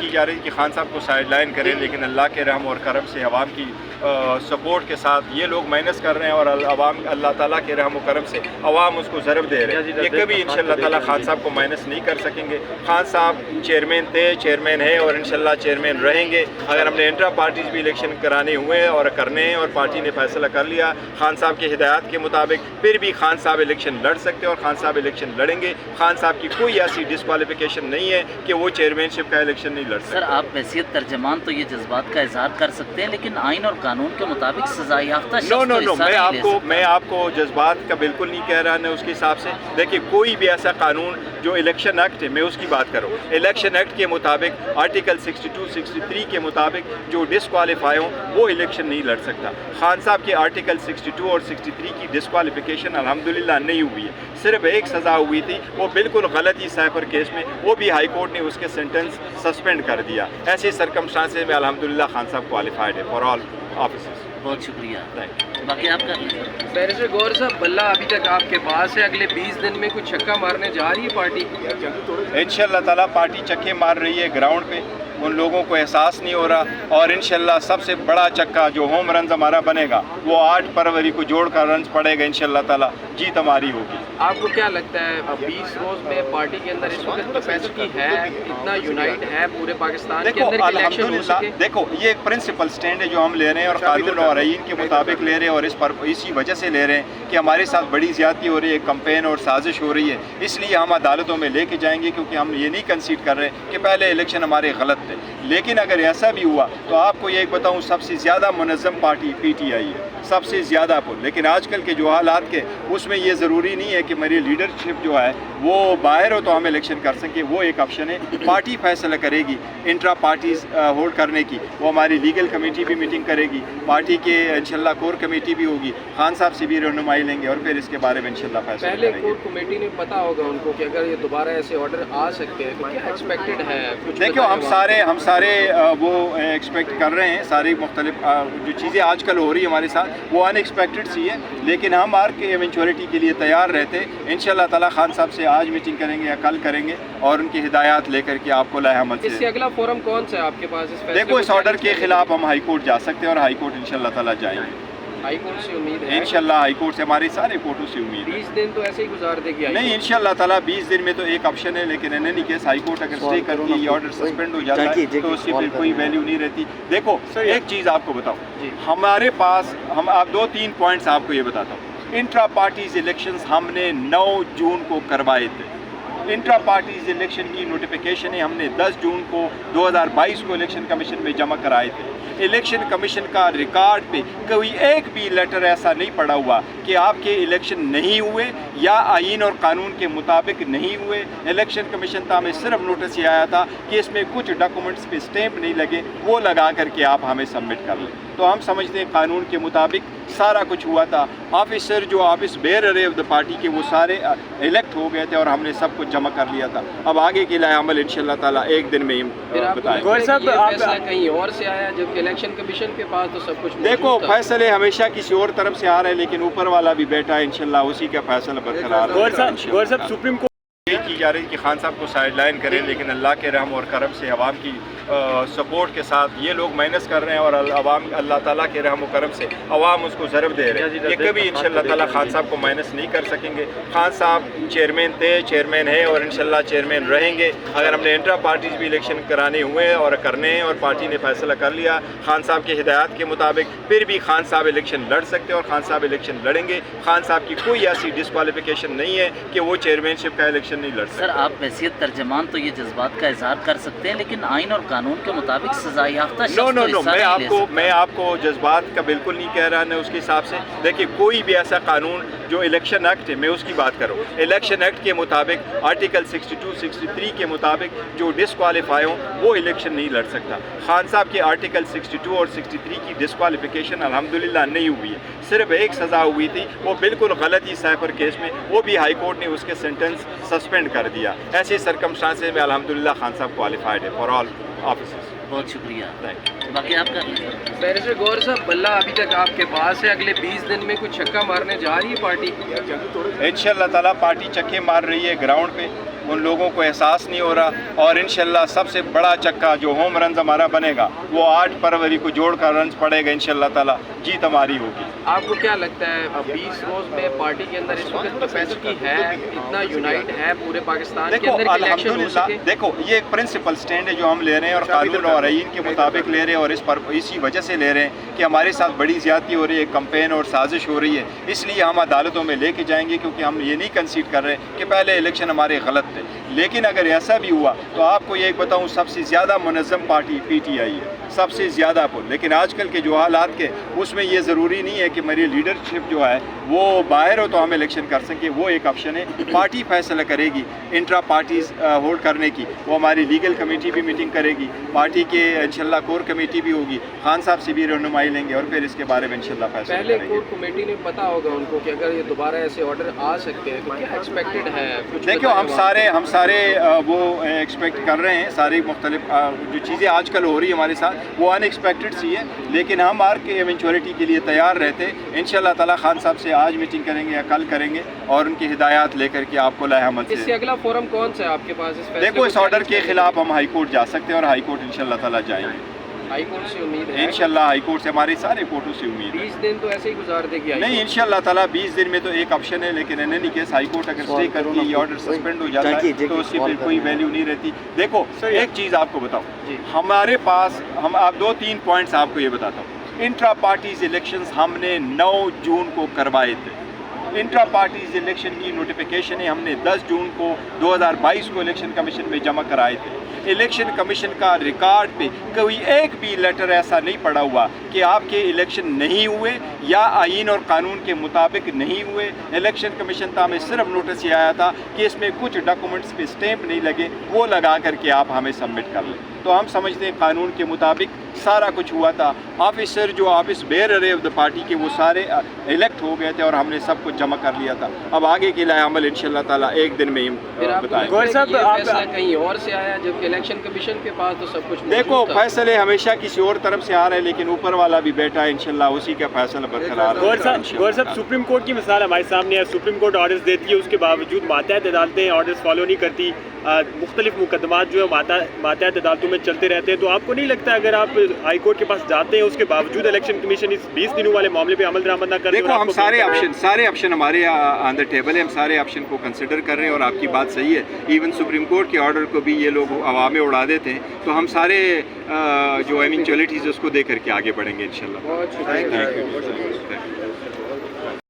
کی جا رہی کہ خان صاحب کو سائڈ لائن کریں، لیکن اللہ کے رحم اور کرم سے عوام کی سپورٹ کے ساتھ یہ لوگ محنت کر رہے ہیں، اور اللہ تعالیٰ کے رحم و کرم سے عوام اس کو ضرب دے رہے ہیں۔ یہ کبھی انشاءاللہ تعالیٰ خان صاحب کو مائنس نہیں کر سکیں گے۔ خان صاحب چیئرمین تھے، چیئرمین ہیں، اور انشاءاللہ چیئرمین رہیں گے۔ اگر ہم نے انٹرا پارٹیز بھی الیکشن کرانے ہوئے ہیں اور کرنے ہیں، اور پارٹی نے فیصلہ کر لیا خان صاحب کے ہدایات کے مطابق، پھر بھی خان صاحب الیکشن لڑ سکتے ہیں، اور خان صاحب الیکشن لڑیں گے۔ خان صاحب کی کوئی ایسی ڈسکوالیفیکیشن نہیں ہے کہ وہ چیئرمین شپ کا الیکشن نہیں لڑ سکتے۔ سر، آپ حیثیت ترجمان تو یہ جذبات کا اظہار کر سکتے ہیں، لیکن آئین اور قانون کے مطابق سزا یافتہ شخص نو تو حصہ نہیں لے سکتا۔ میں آپ کو جذبات کا بالکل نہیں کہہ رہا ہے اس کے حساب سے۔ دیکھیے، کوئی بھی ایسا قانون جو الیکشن ایکٹ ہے، میں اس کی بات کروں، الیکشن ایکٹ کے مطابق آرٹیکل 62 63 کے مطابق جو ڈسکوالیفائی ہوں وہ الیکشن نہیں لڑ سکتا۔ خان صاحب کے آرٹیکل 62 اور 63 کی ڈسکوالیفیکیشن الحمدللہ نہیں ہوئی ہے، صرف ایک سزا ہوئی تھی، وہ بالکل غلط ہی سائفر کیس میں، وہ بھی ہائی کورٹ نے اس کے سینٹنس سسپینڈ کر دیا۔ ایسے سرکمسٹانسز میں الحمدللہ خان صاحب کوالیفائڈ ہے فار آل آفیسز۔ بہت شکریہ۔ باقی آپ کر لیں۔ بیرسٹر گور صاحب، بلہ ابھی تک آپ کے پاس ہے، اگلے 20 دن میں کچھ چھکا مارنے جا رہی ہے پارٹی؟ انشاءاللہ تعالیٰ پارٹی چکے مار رہی ہے گراؤنڈ پہ، ان لوگوں کو احساس نہیں ہو رہا، اور انشاءاللہ سب سے بڑا چکا جو ہوم رنز ہمارا بنے گا وہ 8 فروری کو جوڑ کر رنز پڑے گا، انشاءاللہ تعالیٰ جیت ہماری ہوگی۔ آپ کو کیا لگتا ہے 20 روز میں پارٹی کے اندر اس وقت کیپیسٹی ہے، اتنا یونائٹ ہے پورے پاکستان کے اندر کہ الیکشن ہو سکے؟ دیکھو، یہ ایک پرنسپل سٹینڈ ہے جو ہم لے رہے ہیں، اور قانون اور آئین کے مطابق لے رہے ہیں، اور اسی وجہ سے لے رہے ہیں کہ ہمارے ساتھ بڑی زیادتی ہو رہی ہے، کمپین اور سازش ہو رہی ہے، اس لیے ہم عدالتوں میں لے کے جائیں گے، کیونکہ ہم یہ نہیں کنسیڈ کر رہے کہ پہلے الیکشن ہمارے غلط تھے۔ لیکن اگر ایسا بھی ہوا تو آپ کو یہ بتاؤں، سب سے زیادہ منظم پارٹی پی ٹی آئی ہے، سب سے زیادہ پر۔ لیکن آج کل کے جو حالات کے اس میں یہ ضروری نہیں ہے کہ میری لیڈرشپ جو ہے وہ باہر ہو تو ہم الیکشن کر سکیں، وہ ایک آپشن ہے۔ پارٹی فیصلہ کرے گی انٹرا پارٹیز ہولڈ کرنے کی، وہ ہماری لیگل کمیٹی بھی میٹنگ کرے گی، پارٹی کے انشاءاللہ کور کمیٹی بھی ہوگی، خان صاحب سے بھی رہنمائی لیں گے، اور پھر اس کے بارے میں انشاءاللہ فیصلہ کریں گے۔ پہلے کور کمیٹی نے پتا ہوگا ان کو کہ اگر یہ دوبارہ ایسے آرڈر آ سکتے ہیں تو کیا ایکسپیکٹڈ ہے؟ دیکھو، ہم سارے وہ ایکسپیکٹ کر رہے ہیں، ساری مختلف جو چیزیں آج کل ہو رہی ہیں ہمارے ساتھ وہ ان ایکسپیکٹڈ سی ہے، لیکن ہم آر کے ایونچوریٹی کے لیے تیار رہتے۔ انشاءاللہ تعالیٰ خان صاحب سے آج میٹنگ کریں گے یا کل کریں گے، اور ان کی ہدایات لے کر کے آپ کو لاہے عمل اس سے اگلا فورم کون سا ہے آپ کے پاس؟ دیکھو، اس آرڈر کے خلاف ہم ہائی کورٹ جا سکتے ہیں، اور ہائی کورٹ انشاءاللہ تعالیٰ جائیں گے۔ ہائی کورٹ سے امید ہے؟ انشاءاللہ ہائی کورٹ سے، ہماری سارے کورٹوں سے امید ہے۔ 20 دن تو ایسے ہی گزار دے گی نہیں، انشاءاللہ تعالیٰ 20 دن میں تو ایک آپشن ہے، لیکن in any case high court اگر اسٹے کر کے یہ آرڈر سسپینڈ ہو جاتا ہے تو اس کی پھر کوئی ویلیو نہیں رہتی۔ دیکھو، ایک چیز آپ کو بتاؤں، ہمارے پاس آپ 2-3 پوائنٹس آپ کو یہ بتاتا ہوں۔ انٹرا پارٹیز الیکشنز ہم نے 9 جون کو کروائے تھے۔ انٹرا پارٹیز الیکشن کی نوٹیفیکیشنیں ہم نے 10 جون کو 2022 کو الیکشن کمیشن میں جمع کرائے تھے۔ الیکشن کمیشن کا ریکارڈ پہ کوئی ایک بھی لیٹر ایسا نہیں پڑا ہوا کہ آپ کے الیکشن نہیں ہوئے یا آئین اور قانون کے مطابق نہیں ہوئے۔ الیکشن کمیشن تا ہمیں صرف نوٹس یہ آیا تھا کہ اس میں کچھ ڈاکومنٹس پہ اسٹیمپ نہیں لگے، وہ لگا کر کے آپ ہمیں سبمٹ کر لیں۔ تو ہم سمجھتے ہیں قانون کے مطابق سارا کچھ ہوا تھا۔ آفیسر جو آفس بیئرر ہے آف دا پارٹی کے، وہ سارے الیکٹ ہو گئے تھے، اور ہم نے سب کچھ جمع کر لیا تھا۔ اب آگے کے لائے عمل انشاءاللہ تعالیٰ ایک دن میں ہی بتائیں گے۔ فیصلہ کہیں اور سے آیا جبکہ الیکشن کمیشن کے پاس تو سب کچھ دیکھو، فیصلے ہمیشہ کسی اور طرف سے آ رہے ہیں، لیکن اوپر والا بھی بیٹھا ہے، انشاءاللہ اسی کا فیصلہ برقرار ہے۔ سپریم کورٹ یہ کی جا رہی کہ خان صاحب کو سائڈ لائن کریں، لیکن اللہ کے رحم اور کرم سے عوام کی سپورٹ کے ساتھ یہ لوگ محنت کر رہے ہیں، اور اللہ تعالیٰ کے رحم و کرم سے عوام اس کو ضرب دے رہے ہیں۔ یہ کبھی انشاءاللہ تعالیٰ خان صاحب کو مائنس نہیں کر سکیں گے۔ خان صاحب چیئرمین تھے، چیئرمین ہیں، اور انشاءاللہ چیئرمین رہیں گے۔ اگر ہم نے انٹرا پارٹیز بھی الیکشن کرانے ہوئے ہیں اور کرنے ہیں، اور پارٹی نے فیصلہ کر لیا خان صاحب کے ہدایات کے مطابق، پھر بھی خان صاحب الیکشن لڑ سکتے ہیں، اور خان صاحب الیکشن لڑیں گے۔ خان صاحب کی کوئی ایسی ڈسکوالیفیکیشن نہیں ہے کہ وہ چیئرمین شپ کا الیکشن نہیں لڑ سکتے۔ سر، آپ حیثیت ترجمان تو یہ جذبات کا اظہار کر سکتے ہیں، لیکن آئین اور قانون کے مطابق سزا یافتہ شخص تو حصہ نہیں لے سکتا۔ میں آپ کو جذبات کا بالکل نہیں کہہ رہا اس کے حساب سے۔ دیکھیے، کوئی بھی ایسا قانون جو الیکشن ایکٹ ہے، میں اس کی بات کروں، الیکشن ایکٹ کے مطابق آرٹیکل 62 63 کے مطابق جو ڈسکوالیفائی ہوں وہ الیکشن نہیں لڑ سکتا۔ خان صاحب کے آرٹیکل 62 اور 63 کی ڈسکوالیفیکیشن الحمدللہ نہیں ہوئی ہے، صرف ایک سزا ہوئی تھی، وہ بالکل غلط ہی سائفر کیس میں، وہ بھی ہائی کورٹ نے اس کے سینٹنس سسپینڈ کر دیا۔ ایسے سرکمسٹانسز میں الحمدللہ خان صاحب کوالیفائڈ ہے فار آل آفیسز۔ بہت شکریہ۔ باقی آپ کر لیں. بیرسٹر گور صاحب بلہ ابھی تک آپ کے پاس ہے, اگلے 20 دن میں کچھ چھکا مارنے جا رہی ہے پارٹی؟ انشاءاللہ تعالیٰ پارٹی چکے مار رہی ہے گراؤنڈ پہ, ان لوگوں کو احساس نہیں ہو رہا, اور انشاءاللہ سب سے بڑا چکا جو ہوم رنز ہمارا بنے گا وہ 8 فروری کو جوڑ کر رنز پڑے گا, انشاءاللہ تعالیٰ جیت ہماری ہوگی. آپ کو کیا لگتا ہے 20 روز میں پارٹی کے اندر اس وقت کیپیسٹی ہے, اتنا یونائٹ ہے پورے پاکستان کے دیکھو اندر کہ الیکشن ہو الحمدللہ, سکے؟ دیکھو یہ ایک پرنسپل سٹینڈ ہے جو ہم لے رہے ہیں, اور قانون اور آئین کے مطابق لے رہے ہیں, اور اس پر اسی وجہ سے لے رہے ہیں کہ ہمارے ساتھ بڑی زیادتی ہو رہی ہے, کمپین اور سازش ہو رہی ہے, اس لیے ہم عدالتوں میں لے کے جائیں گے, کیونکہ ہم یہ نہیں کنسیڈ کر رہے کہ پہلے الیکشن ہمارے غلط تھے. لیکن اگر ایسا بھی ہوا تو آپ کو یہ ایک بتاؤں, سب سے زیادہ منظم پارٹی پی ٹی آئی ہے, سب سے زیادہ پر. لیکن آج کل کے جو حالات کے اس میں یہ ضروری نہیں ہے کہ میری لیڈرشپ جو ہے وہ باہر ہو تو ہم الیکشن کر سکیں, وہ ایک آپشن ہے. پارٹی فیصلہ کرے گی انٹرا پارٹیز ہولڈ کرنے کی, وہ ہماری لیگل کمیٹی بھی میٹنگ کرے گی, پارٹی کے انشاءاللہ کور کمیٹی بھی ہوگی, خان صاحب سے بھی رہنمائی لیں گے, اور پھر اس کے بارے میں انشاءاللہ فیصلہ پہلے کریں گے. کور کمیٹی نے پتا ہوگا ان کو کہ اگر یہ دوبارہ ایسے آرڈر آ سکتے ہیں تو کیا ایکسپیکٹڈ ہے؟ دیکھو ہم سارے وہ ایکسپیکٹ کر رہے ہیں, ساری مختلف جو چیزیں آج کل ہو رہی ہیں ہمارے ساتھ وہ ان ایکسپیکٹڈ سی ہے, لیکن ہم آر کے ایونچولیٹی کے لیے تیار رہتے. انشاءاللہ تعالیٰ خان صاحب سے آج میٹنگ کریں گے یا کل کریں گے, اور ان کی ہدایات لے کر کے آپ کو لائحہ عمل اس سے اگلا فورم کون سا ہے آپ کے پاس؟ دیکھو اس آرڈر کے خلاف ہم ہائی کورٹ جا سکتے ہیں, اور ہائی کورٹ انشاءاللہ تعالیٰ جائیں گے. ہائی کورٹ سے امید ہے انشاءاللہ ہائی کورٹ سے ہمارے سارے کورٹوں سے امید ہے. 20 دن تو ایسے ہی گزار دے گی نہیں انشاءاللہ تعالیٰ 20 دن میں تو ایک آپشن ہے, لیکن in any case high court اگر اسٹے کرتی ہے, یہ آرڈر سسپینڈ ہو جاتا ہے تو اس کی پھر کوئی ویلیو نہیں رہتی. دیکھو ایک چیز آپ کو بتاؤں, ہمارے پاس آپ 2-3 پوائنٹس آپ کو یہ بتاتا ہوں. انٹرا پارٹیز الیکشنز ہم نے 9 جون کو کروائے تھے. انٹرا پارٹیز الیکشن کی نوٹیفیکیشن ہم نے 10 جون کو 2022 کو الیکشن کمیشن میں جمع کرائے تھے. الیکشن کمیشن کا ریکارڈ پہ کوئی ایک بھی لیٹر ایسا نہیں پڑا ہوا کہ آپ کے الیکشن نہیں ہوئے یا آئین اور قانون کے مطابق نہیں ہوئے. الیکشن کمیشن تھا ہمیں صرف نوٹس یہ آیا تھا کہ اس میں کچھ ڈاکومنٹس پہ اسٹیمپ نہیں لگے, وہ لگا کر کے آپ ہمیں سبمٹ کر لیں. تو ہم سمجھتے ہیں قانون کے مطابق سارا کچھ ہوا تھا. آفیسر جو office bearer of the party کے وہ سارے الیکٹ ہو گئے تھے, اور ہم نے سب کچھ جمع کر لیا تھا. اب آگے کے لائحہ عمل انشاءاللہ تعالیٰ ایک دن میں ہی بتائیں گے. کہیں اور سے آیا جبکہ الیکشن کمیشن کے پاس تو سب کچھ دیکھو فیصلے ہمیشہ کسی اور طرف سے آ رہے ہیں, لیکن اوپر والا بھی بیٹھا ہے, انشاءاللہ اسی کا فیصلہ برقرار ہے. گور صاحب سپریم کورٹ کی مثال ہمارے سامنے ہے, سپریم کورٹ آرڈرز دیتی ہے, اس کے باوجود ماتحت عدالتیں آرڈرز فالو نہیں کرتی, مختلف مقدمات جو ہے ماتحت عدالتوں میں چلتے رہتے ہیں. تو آپ کو نہیں لگتا اگر آپ ہائی کورٹ کے پاس جاتے ہیں اس کے باوجود الیکشن کمیشن اس 20 دنوں والے معاملے پہ عمل درآمد نہ کرے؟ دیکھو ہم سارے آپشن ہمارے آن دا ٹیبل ہے, ہم سارے آپشن کو کنسیڈر کر رہے ہیں, اور آپ کی بات صحیح ہے. ایون سپریم کورٹ کے آرڈر کو بھی یہ لوگ ہوا میں اڑا دیتے ہیں, تو ہم سارے جو ایونچولیٹیز اس کو دے کر کے آگے بڑھیں گے انشاءاللہ.